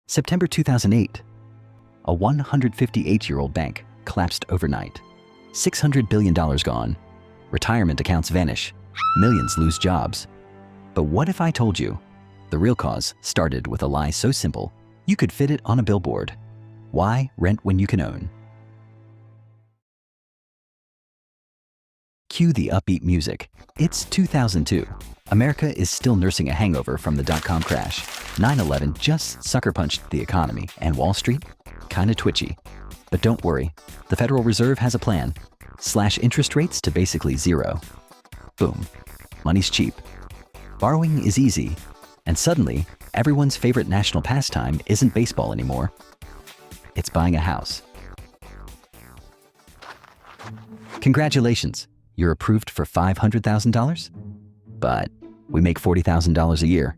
September 2008. A 158-year-old bank collapsed overnight. $600 billion gone. Retirement accounts vanish. Millions lose jobs. But what if I told you the real cause started with a lie so simple you could fit it on a billboard? Why rent when you can own? Cue the upbeat music. It's 2002. America is still nursing a hangover from the dot-com crash. 9/11 just sucker-punched the economy, and Wall Street? Kinda twitchy. But don't worry, the Federal Reserve has a plan. Slash interest rates to basically zero. Boom. Money's cheap. Borrowing is easy. And suddenly, everyone's favorite national pastime isn't baseball anymore. It's buying a house. Congratulations, you're approved for $500,000? But we make $40,000 a year.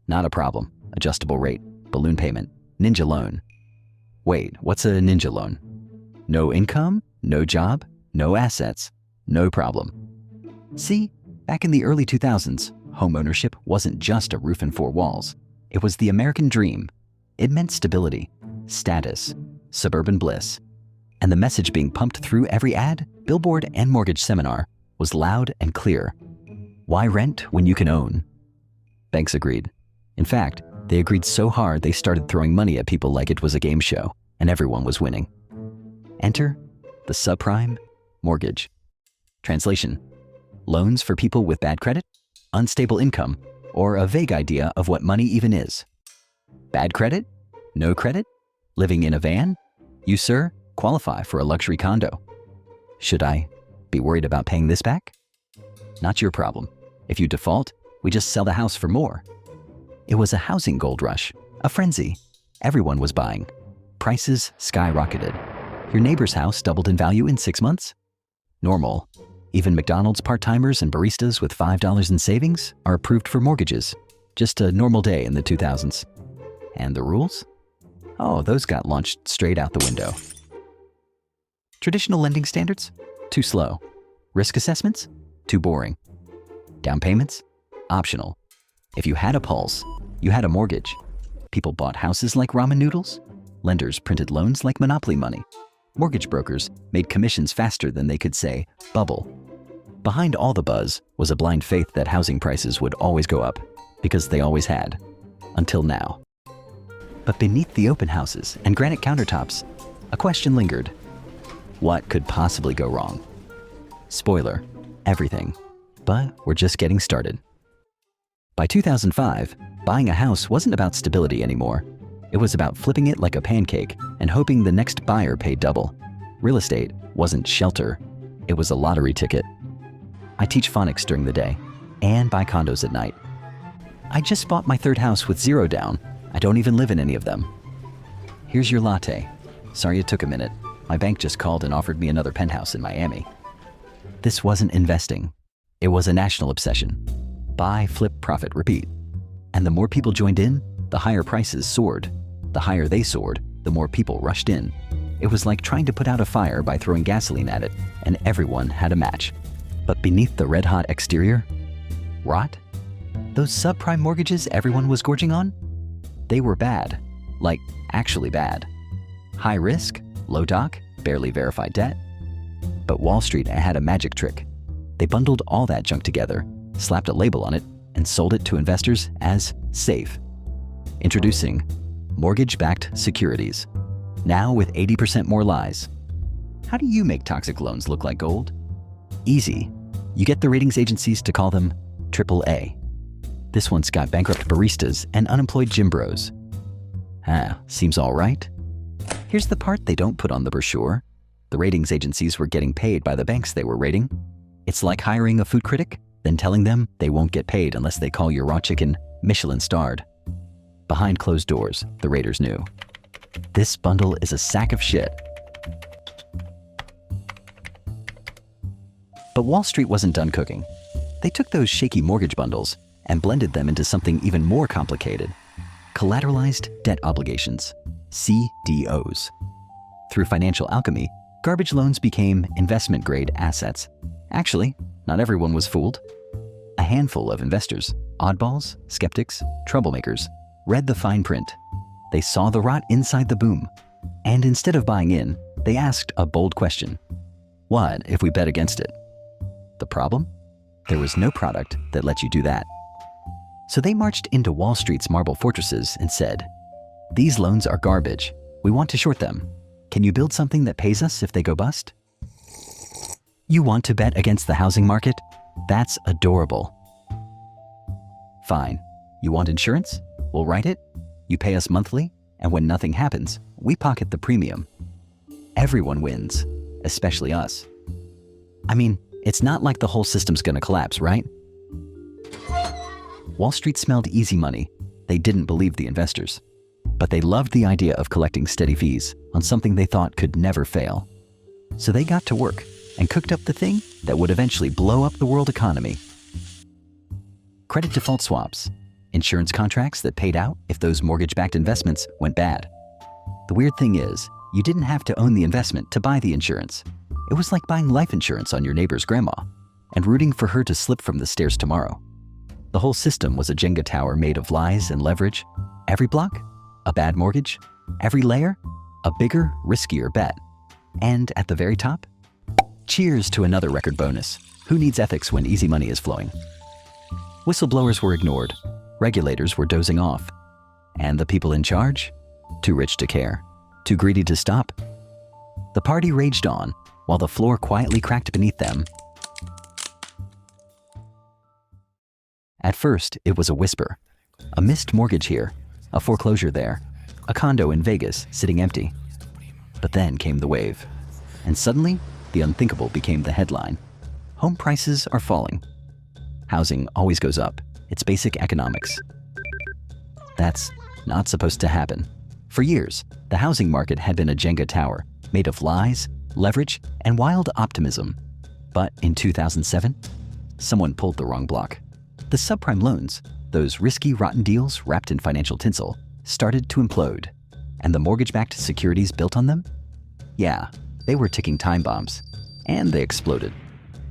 Not a problem. Adjustable rate, balloon payment, ninja loan. Wait, what's a ninja loan? No income, no job, no assets, no problem. See, back in the early 2000s, home ownership wasn't just a roof and four walls. It was the American dream. It meant stability, status, suburban bliss. And the message being pumped through every ad, billboard, and mortgage seminar was loud and clear. Why rent when you can own? Banks agreed. In fact, they agreed so hard they started throwing money at people like it was a game show, and everyone was winning. Enter the subprime mortgage. Translation: loans for people with bad credit, unstable income, or a vague idea of what money even is. Bad credit? No credit? Living in a van? You, sir, qualify for a luxury condo. Should I be worried about paying this back? Not your problem. If you default, we just sell the house for more. It was a housing gold rush, a frenzy. Everyone was buying. Prices skyrocketed. Your neighbor's house doubled in value in 6 months? Normal. Even McDonald's part-timers and baristas with $5 in savings are approved for mortgages. Just a normal day in the 2000s. And the rules? Oh, those got launched straight out the window. Traditional lending standards? Too slow. Risk assessments? Too boring. Down payments? Optional. If you had a pulse, you had a mortgage. People bought houses like ramen noodles. Lenders printed loans like monopoly money. Mortgage brokers made commissions faster than they could say, bubble. Behind all the buzz was a blind faith that housing prices would always go up, because they always had. Until now. But beneath the open houses and granite countertops, a question lingered. What could possibly go wrong? Spoiler, everything. But we're just getting started. By 2005, buying a house wasn't about stability anymore. It was about flipping it like a pancake and hoping the next buyer paid double. Real estate wasn't shelter. It was a lottery ticket. I teach phonics during the day and buy condos at night. I just bought my third house with zero down. I don't even live in any of them. Here's your latte. Sorry it took a minute. My bank just called and offered me another penthouse in Miami. This wasn't investing. It was a national obsession. Buy, flip, profit, repeat. And the more people joined in, the higher prices soared. The higher they soared, the more people rushed in. It was like trying to put out a fire by throwing gasoline at it, and everyone had a match. But beneath the red-hot exterior, rot? Those subprime mortgages everyone was gorging on? They were bad. Like, actually bad. High risk, low doc, barely verified debt. But Wall Street had a magic trick. They bundled all that junk together, slapped a label on it, and sold it to investors as safe. Introducing mortgage-backed securities. Now with 80% more lies. How do you make toxic loans look like gold? Easy. You get the ratings agencies to call them AAA. This one's got bankrupt baristas and unemployed gym bros. Seems all right. Here's the part they don't put on the brochure. The ratings agencies were getting paid by the banks they were rating. It's like hiring a food critic, then telling them they won't get paid unless they call your raw chicken Michelin-starred. Behind closed doors, the raters knew. This bundle is a sack of shit. But Wall Street wasn't done cooking. They took those shaky mortgage bundles and blended them into something even more complicated. Collateralized debt obligations, CDOs. Through financial alchemy, garbage loans became investment-grade assets. Actually, not everyone was fooled. A handful of investors, oddballs, skeptics, troublemakers, read the fine print. They saw the rot inside the boom. And instead of buying in, they asked a bold question. What if we bet against it? The problem? There was no product that let you do that. So they marched into Wall Street's marble fortresses and said, "These loans are garbage. We want to short them. Can you build something that pays us if they go bust?" You want to bet against the housing market? That's adorable. Fine. You want insurance? We'll write it. You pay us monthly, and when nothing happens, we pocket the premium. Everyone wins, especially us. I mean, it's not like the whole system's gonna collapse, right? Wall Street smelled easy money. They didn't believe the investors. But they loved the idea of collecting steady fees on something they thought could never fail. So they got to work and cooked up the thing that would eventually blow up the world economy. Credit default swaps, insurance contracts that paid out if those mortgage-backed investments went bad. The weird thing is, you didn't have to own the investment to buy the insurance. It was like buying life insurance on your neighbor's grandma and rooting for her to slip from the stairs tomorrow. The whole system was a Jenga tower made of lies and leverage. Every block, a bad mortgage. Every layer, a bigger, riskier bet. And at the very top, cheers to another record bonus. Who needs ethics when easy money is flowing? Whistleblowers were ignored. Regulators were dozing off. And the people in charge? Too rich to care. Too greedy to stop. The party raged on, while the floor quietly cracked beneath them. At first, it was a whisper. A missed mortgage here, a foreclosure there, a condo in Vegas sitting empty. But then came the wave. And suddenly, the unthinkable became the headline. Home prices are falling. Housing always goes up. It's basic economics. That's not supposed to happen. For years, the housing market had been a Jenga tower, made of lies, leverage, and wild optimism. But in 2007, someone pulled the wrong block. The subprime loans, those risky, rotten deals wrapped in financial tinsel, started to implode. And the mortgage-backed securities built on them? Yeah, they were ticking time bombs. And they exploded.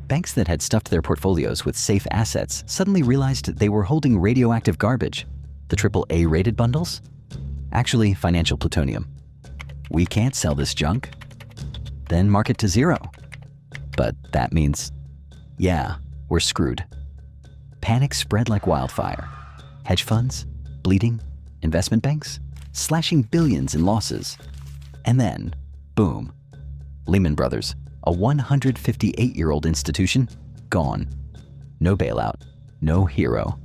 Banks that had stuffed their portfolios with safe assets suddenly realized they were holding radioactive garbage. The AAA-rated bundles? Actually, financial plutonium. We can't sell this junk. Then mark it to zero. But that means, yeah, we're screwed. Panic spread like wildfire. Hedge funds, bleeding, investment banks, slashing billions in losses. And then, boom, Lehman Brothers, a 158-year-old institution, gone. No bailout, no hero.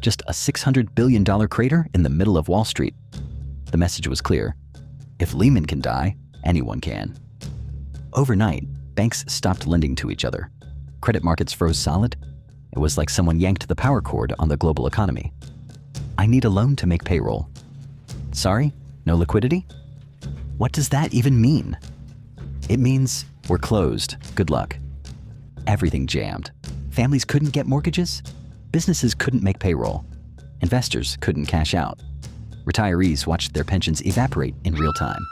Just a $600 billion crater in the middle of Wall Street. The message was clear. If Lehman can die, anyone can. Overnight, banks stopped lending to each other. Credit markets froze solid. It was like someone yanked the power cord on the global economy. I need a loan to make payroll. Sorry, no liquidity? What does that even mean? It means we're closed. Good luck. Everything jammed. Families couldn't get mortgages. Businesses couldn't make payroll. Investors couldn't cash out. Retirees watched their pensions evaporate in real time.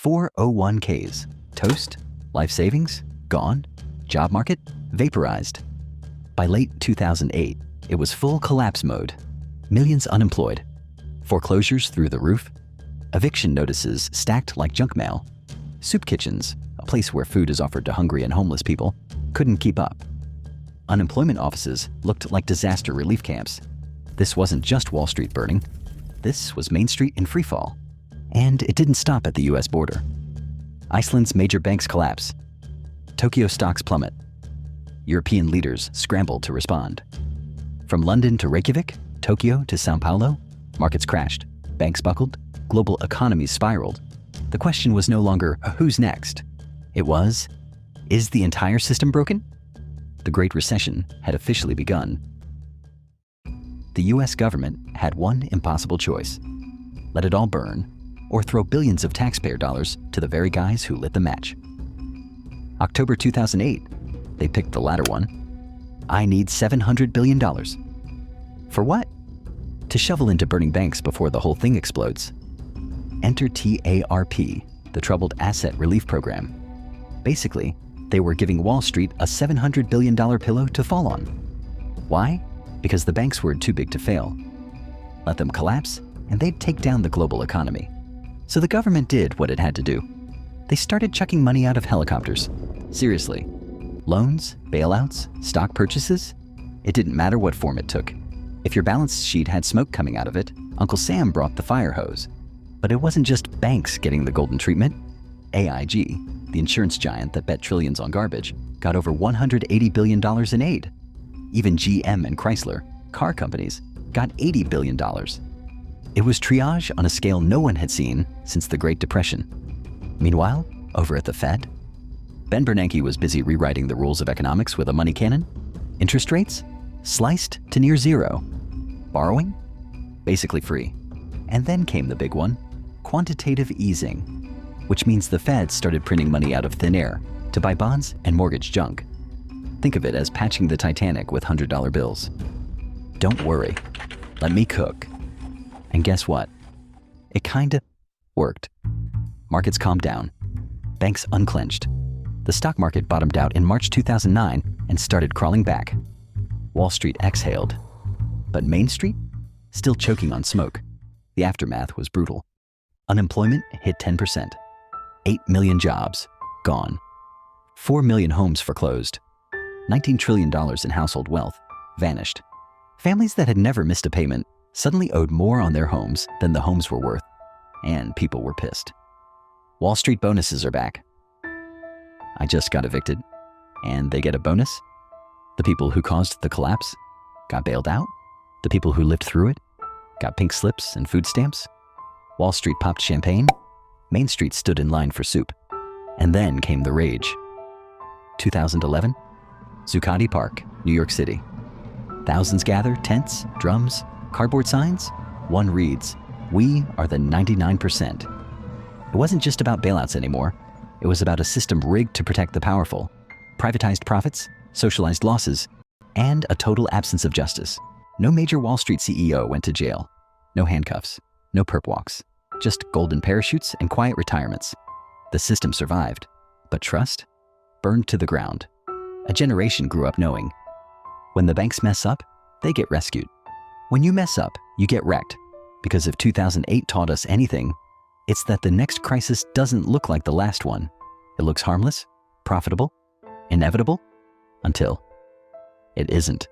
401ks, toast, life savings, gone, job market, vaporized. By late 2008, it was full collapse mode. Millions unemployed. Foreclosures through the roof. Eviction notices stacked like junk mail. Soup kitchens, a place where food is offered to hungry and homeless people, couldn't keep up. Unemployment offices looked like disaster relief camps. This wasn't just Wall Street burning. This was Main Street in freefall. And it didn't stop at the US border. Iceland's major banks collapse. Tokyo stocks plummet. European leaders scrambled to respond. From London to Reykjavik, Tokyo to Sao Paulo, markets crashed, banks buckled, global economies spiraled. The question was no longer, who's next? It was, is the entire system broken? The Great Recession had officially begun. The US government had one impossible choice. Let it all burn, or throw billions of taxpayer dollars to the very guys who lit the match. October 2008, they picked the latter one. I need $700 billion. For what? To shovel into burning banks before the whole thing explodes. Enter TARP, the Troubled Asset Relief Program. Basically, they were giving Wall Street a $700 billion pillow to fall on. Why? Because the banks were too big to fail. Let them collapse, and they'd take down the global economy. So the government did what it had to do. They started chucking money out of helicopters. Seriously. Loans, bailouts, stock purchases? It didn't matter what form it took. If your balance sheet had smoke coming out of it, Uncle Sam brought the fire hose. But it wasn't just banks getting the golden treatment. AIG, the insurance giant that bet trillions on garbage, got over $180 billion in aid. Even GM and Chrysler, car companies, got $80 billion. It was triage on a scale no one had seen since the Great Depression. Meanwhile, over at the Fed, Ben Bernanke was busy rewriting the rules of economics with a money cannon. Interest rates? Sliced to near zero. Borrowing? Basically free. And then came the big one, quantitative easing, which means the Fed started printing money out of thin air to buy bonds and mortgage junk. Think of it as patching the Titanic with $100 bills. Don't worry, let me cook. And guess what? It kinda worked. Markets calmed down. Banks unclenched. The stock market bottomed out in March 2009 and started crawling back. Wall Street exhaled. But Main Street? Still choking on smoke. The aftermath was brutal. Unemployment hit 10%. 8 million jobs gone. 4 million homes foreclosed. $19 trillion in household wealth vanished. Families that had never missed a payment suddenly owed more on their homes than the homes were worth, and people were pissed. Wall Street bonuses are back. I just got evicted, and they get a bonus. The people who caused the collapse got bailed out. The people who lived through it got pink slips and food stamps. Wall Street popped champagne. Main Street stood in line for soup. And then came the rage. 2011, Zuccotti Park, New York City. Thousands gather, tents, drums, cardboard signs. One reads, "We are the 99%. It wasn't just about bailouts anymore. It was about a system rigged to protect the powerful, privatized profits, socialized losses, and a total absence of justice. No major Wall Street CEO went to jail. No handcuffs, no perp walks, just golden parachutes and quiet retirements. The system survived, but trust burned to the ground. A generation grew up knowing, when the banks mess up, they get rescued. When you mess up, you get wrecked. Because if 2008 taught us anything, it's that the next crisis doesn't look like the last one. It looks harmless, profitable, inevitable, until it isn't.